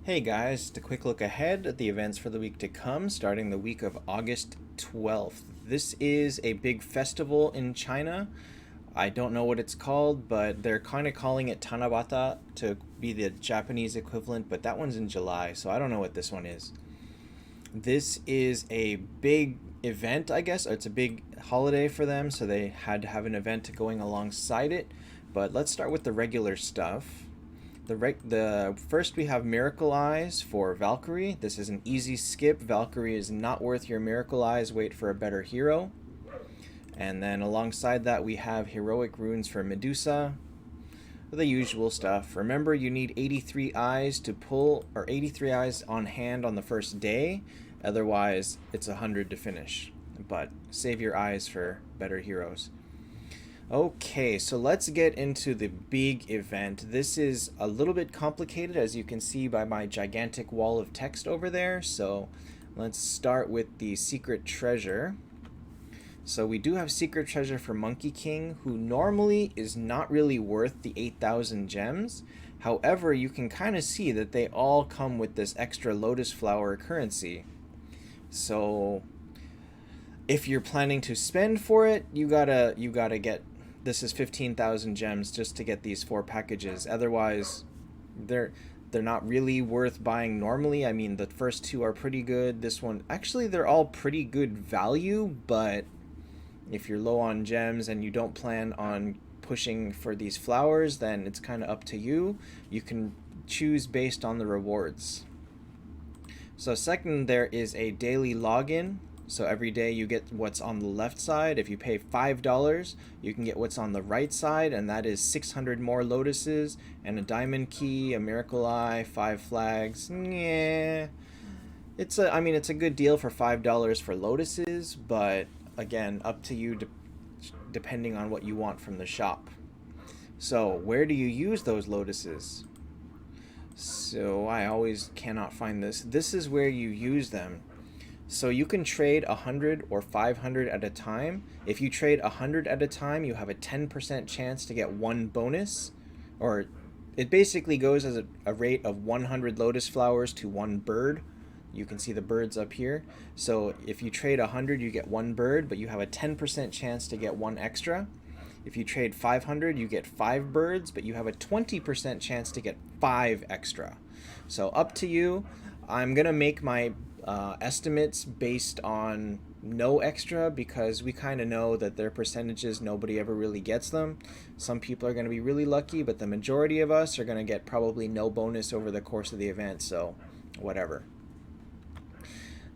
Hey guys, just a quick look ahead at the events for the week to come, starting the week of August 12th. This is a big festival in China. I don't know what it's called, but they're kind of calling it Tanabata to be the Japanese equivalent, but that one's in July, so I don't know what this one is. This is a big event, I guess. It's a big holiday for them, so they had to have an event going alongside it. But let's start with the regular stuff. The first we have Miracle Eyes for Valkyrie. This is an easy skip. Valkyrie is not worth your Miracle Eyes. Wait for a better hero. And then alongside that we have Heroic Runes for Medusa. The usual stuff. Remember, you need 83 eyes to pull, or 83 eyes on hand on the first day. Otherwise, it's 100 to finish. But save your eyes for better heroes. Okay, so let's get into the big event. This is a little bit complicated, as you can see by my gigantic wall of text over there. So let's start with the secret treasure. So we do have secret treasure for Monkey King, who normally is not really worth the 8,000 gems. However, you can kind of see that they all come with this extra Lotus Flower currency. So if you're planning to spend for it, you gotta get, this is 15,000 gems just to get these 4 packages. Otherwise, they're not really worth buying normally. I mean, the first 2 are pretty good. This one, actually, they're all pretty good value, but if you're low on gems and you don't plan on pushing for these flowers, then it's kind of up to you. You can choose based on the rewards. So second, there is a daily login. So every day you get what's on the left side. If you pay $5, you can get what's on the right side, and that is 600 more lotuses and a diamond key, a miracle eye, 5 flags. Yeah, I mean, it's a good deal for $5 for lotuses, but again, up to you depending on what you want from the shop. So where do you use those lotuses? So I always cannot find this. This is where you use them. So you can trade 100 or 500 at a time. If you trade 100 at a time, you have a 10% chance to get 1 bonus. Or it basically goes as a rate of 100 lotus flowers to 1 bird. You can see the birds up here. So if you trade 100, you get 1 bird, but you have a 10% chance to get 1 extra. If you trade 500, you get 5 birds, but you have a 20% chance to get 5 extra. So up to you. I'm going to make my estimates based on no extra, because we kind of know that their percentages, nobody ever really gets them. Some people are going to be really lucky, but the majority of us are going to get probably no bonus over the course of the event, so whatever.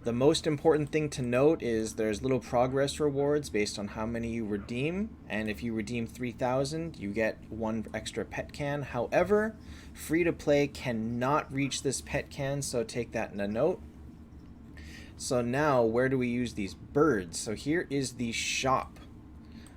The most important thing to note is there's little progress rewards based on how many you redeem, and if you redeem 3,000, you get 1 extra pet can. However, free to play cannot reach this pet can, so take that in a note. So now, where do we use these birds? So here is the shop.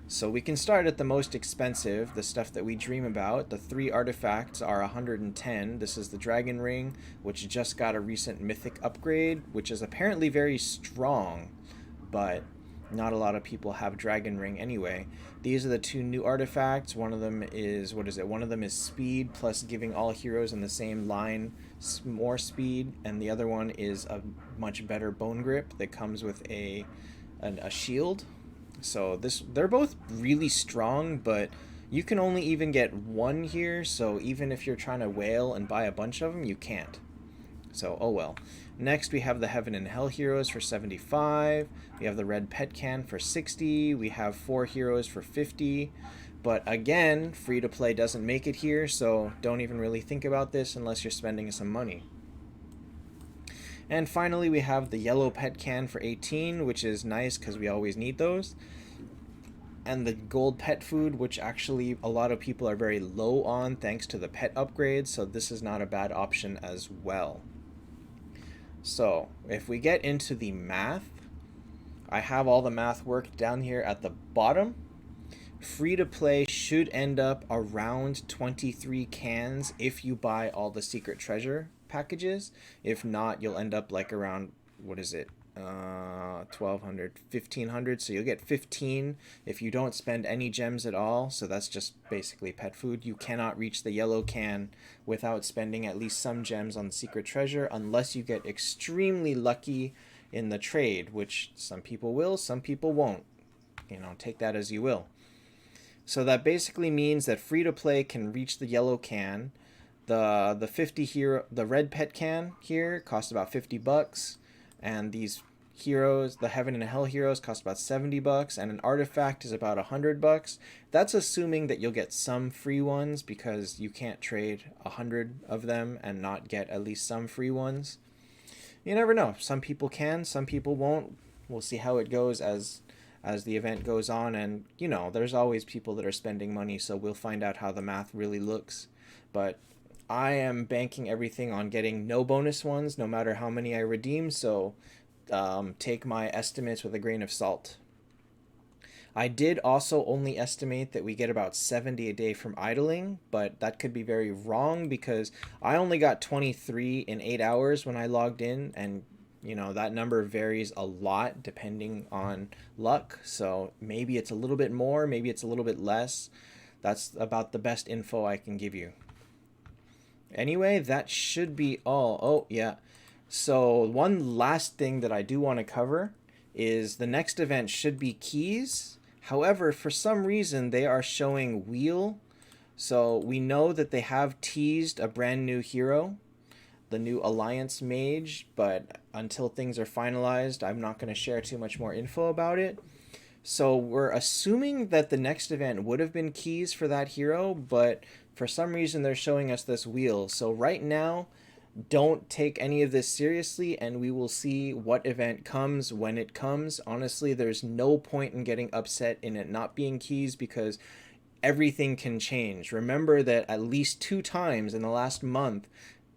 So we can start at the most expensive, the stuff that we dream about. The 3 artifacts are 110. This is the Dragon Ring, which just got a recent mythic upgrade, which is apparently very strong, but not a lot of people have Dragon Ring anyway. These are the 2 new artifacts. One of them is, what is it? One of them is speed, plus giving all heroes in the same line more speed, and the other one is a much better bone grip that comes with a shield. So they're both really strong, but you can only even get 1 here, so even if you're trying to whale and buy a bunch of them, you can't. So, oh well. Next, we have the Heaven and Hell heroes for 75. We have the Red Pet Can for 60. We have 4 heroes for 50. But again, free to play doesn't make it here, so don't even really think about this unless you're spending some money. And finally, we have the Yellow Pet Can for 18, which is nice because we always need those. And the Gold Pet Food, which actually a lot of people are very low on thanks to the pet upgrades, so this is not a bad option as well. So if we get into the math, I have all the math worked down here at the bottom. Free to play should end up around 23 cans if you buy all the secret treasure packages. If not, you'll end up like around, what is it, 1200, 1500. So you'll get 15 if you don't spend any gems at all. So that's just basically pet food. You cannot reach the yellow can without spending at least some gems on the secret treasure, unless you get extremely lucky in the trade, which some people will, some people won't. You know, take that as you will. So that basically means that free to play can reach the yellow can. The 50 hero, the red pet can here costs about $50, and these heroes, the heaven and hell heroes, cost about $70, and an artifact is about $100. That's assuming that you'll get some free ones, because you can't trade 100 of them and not get at least some free ones. You never know. Some people can, some people won't. We'll see how it goes as the event goes on, and you know, there's always people that are spending money, so we'll find out how the math really looks. But I am banking everything on getting no bonus ones, no matter how many I redeem, so take my estimates with a grain of salt. I did also only estimate that we get about 70 a day from idling, but that could be very wrong, because I only got 23 in 8 hours when I logged in, and you know, that number varies a lot depending on luck. So maybe it's a little bit more, maybe it's a little bit less. That's about the best info I can give you. Anyway, that should be all. Oh, yeah. So one last thing that I do want to cover is the next event should be keys. However, for some reason, they are showing wheel. So we know that they have teased a brand new hero, the new Alliance Mage, but until things are finalized, I'm not going to share too much more info about it. So we're assuming that the next event would have been keys for that hero, but for some reason they're showing us this wheel. So right now, don't take any of this seriously, and we will see what event comes when it comes. Honestly, there's no point in getting upset in it not being keys, because everything can change. Remember that at least 2 times in the last month,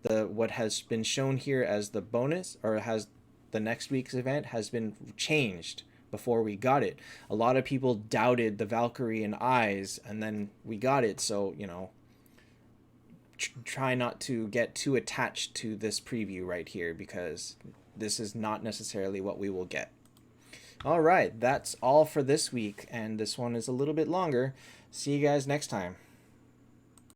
the what has been shown here as the bonus, or has the next week's event, has been changed before we got it. A lot of people doubted the Valkyrie and Eyes, and then we got it. So you know, try not to get too attached to this preview right here, because this is not necessarily what we will get. All right, that's all for this week, and this one is a little bit longer. See you guys next time.